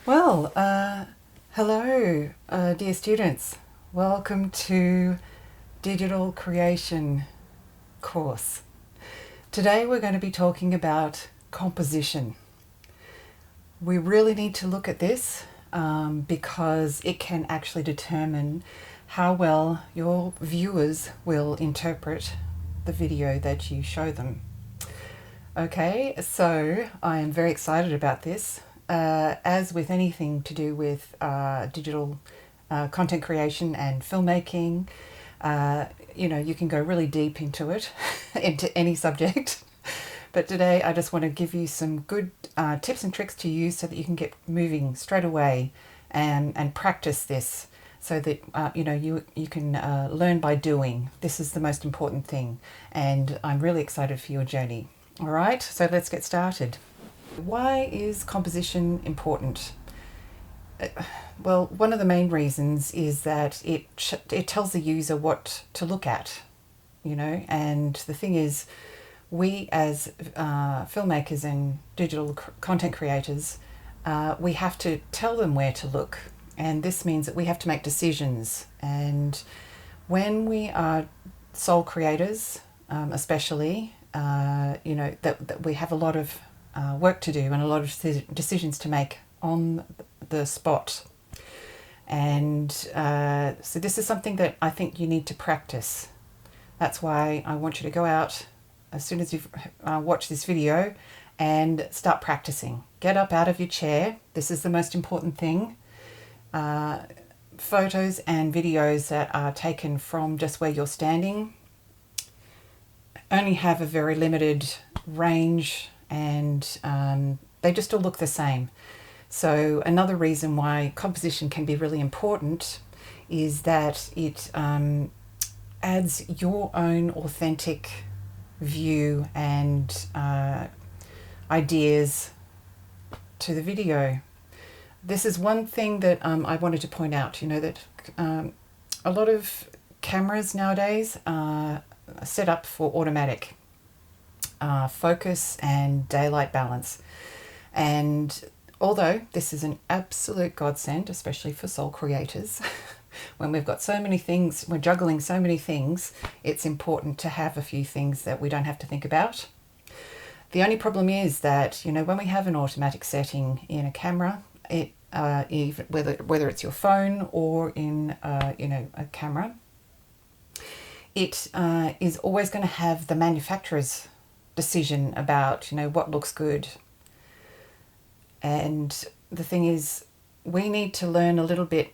Well, hello, dear students. Welcome to Digital Creation course. Today we're going to be talking about composition. We really need to look at this because it can actually determine how well your viewers will interpret the video that you show them. Okay, so I am very excited about this. As with anything to do with digital content creation and filmmaking, you can go really deep into it, into any subject. But today I just want to give you some good tips and tricks to use so that you can get moving straight away and practice this so that you can learn by doing. This is the most important thing, and I'm really excited for your journey. All right, so let's get started. Why is composition important? Well, one of the main reasons is that it tells the user what to look at, and the thing is, we as filmmakers and digital content creators, we have to tell them where to look, and this means that we have to make decisions. And when we are sole creators, especially, that we have a lot of work to do and a lot of decisions to make on the spot. And so this is something that I think you need to practice. That's why I want you to go out as soon as you've watched this video and start practicing. Get up out of your chair. This is the most important thing. Photos and videos that are taken from just where you're standing only have a very limited range, and they just all look the same. So another reason why composition can be really important is that it adds your own authentic view and ideas to the video. This is one thing that I wanted to point out, that a lot of cameras nowadays are set up for automatic focus and daylight balance. And although this is an absolute godsend, especially for sole creators, when we've got so many things, we're juggling so many things, it's important to have a few things that we don't have to think about. The only problem is that, when we have an automatic setting in a camera, it even whether it's your phone or in a camera, it is always going to have the manufacturer's decision about what looks good. And the thing is, we need to learn a little bit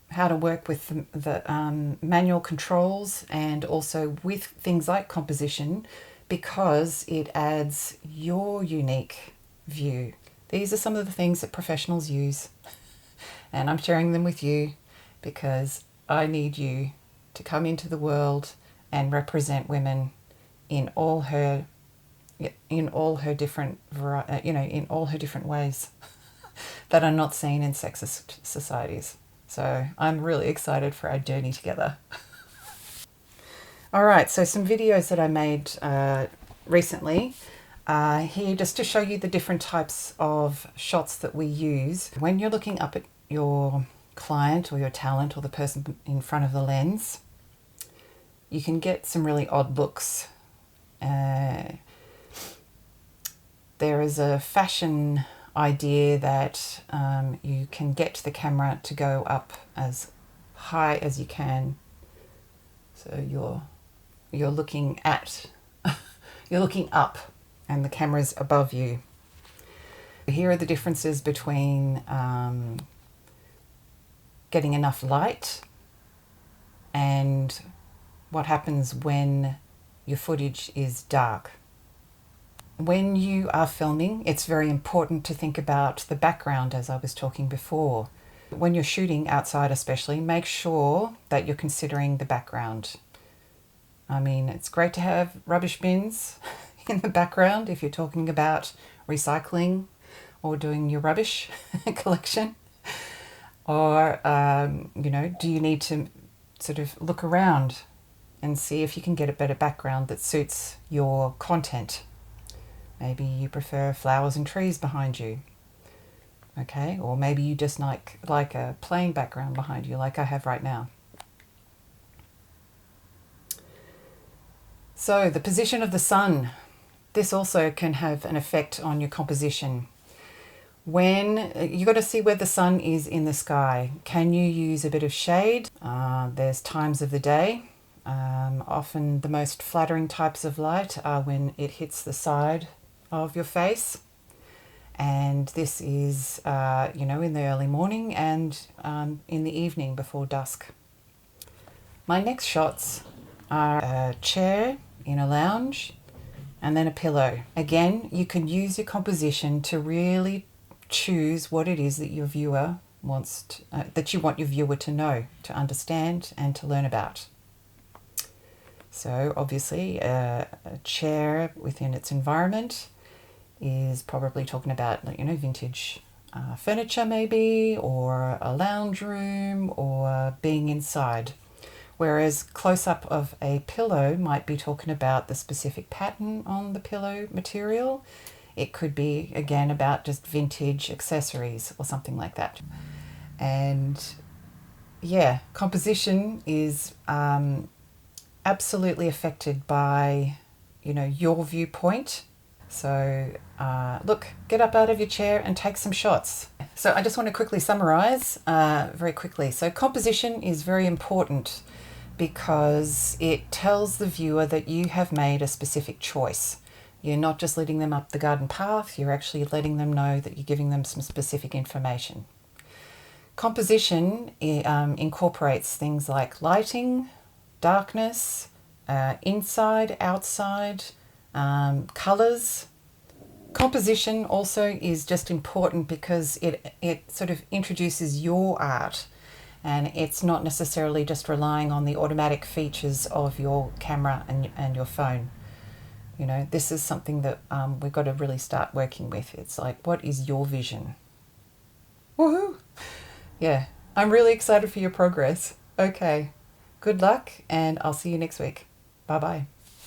how to work with the manual controls and also with things like composition, because it adds your unique view. These are some of the things that professionals use, and I'm sharing them with you because I need you to come into the world and represent women in all her different in all her different ways that are not seen in sexist societies. So I'm really excited for our journey together. All right, so some videos that I made recently here just to show you the different types of shots that we use when you're looking up at your client or your talent or the person in front of the lens. You can get some really odd looks. There is a fashion idea that you can get the camera to go up as high as you can. So you're looking at you're looking up and the camera's above you. Here are the differences between getting enough light and what happens when your footage is dark. When you are filming, it's very important to think about the background, as I was talking before. When you're shooting outside especially, make sure that you're considering the background. I mean, it's great to have rubbish bins in the background if you're talking about recycling or doing your rubbish collection. Or, do you need to sort of look around and see if you can get a better background that suits your content? Maybe you prefer flowers and trees behind you. okay? Or maybe you just like a plain background behind you like I have right now. So the position of the sun, this also can have an effect on your composition. When you got to see where the sun is in the sky. Can you use a bit of shade? There's times of the day. Often the most flattering types of light are when it hits the side of your face. And this is, in the early morning and in the evening before dusk. My next shots are a chair in a lounge and then a pillow. Again, you can use your composition to really choose what it is that your viewer wants that you want your viewer to know, to understand and to learn about. So obviously a chair within its environment is probably talking about vintage furniture maybe, or a lounge room, or being inside. Whereas close-up of a pillow might be talking about the specific pattern on the pillow material. It could be, again, about just vintage accessories or something like that. And yeah, composition is absolutely affected by, your viewpoint. So look, get up out of your chair and take some shots. So I just want to quickly summarize very quickly. So composition is very important because it tells the viewer that you have made a specific choice. You're not just leading them up the garden path, you're actually letting them know that you're giving them some specific information. Composition incorporates things like lighting, darkness, inside, outside, colours. Composition also is just important because it sort of introduces your art, and it's not necessarily just relying on the automatic features of your camera and your phone. This is something that we've got to really start working with. It's like, what is your vision? Woohoo! Yeah, I'm really excited for your progress. Okay, good luck, and I'll see you next week. Bye-bye.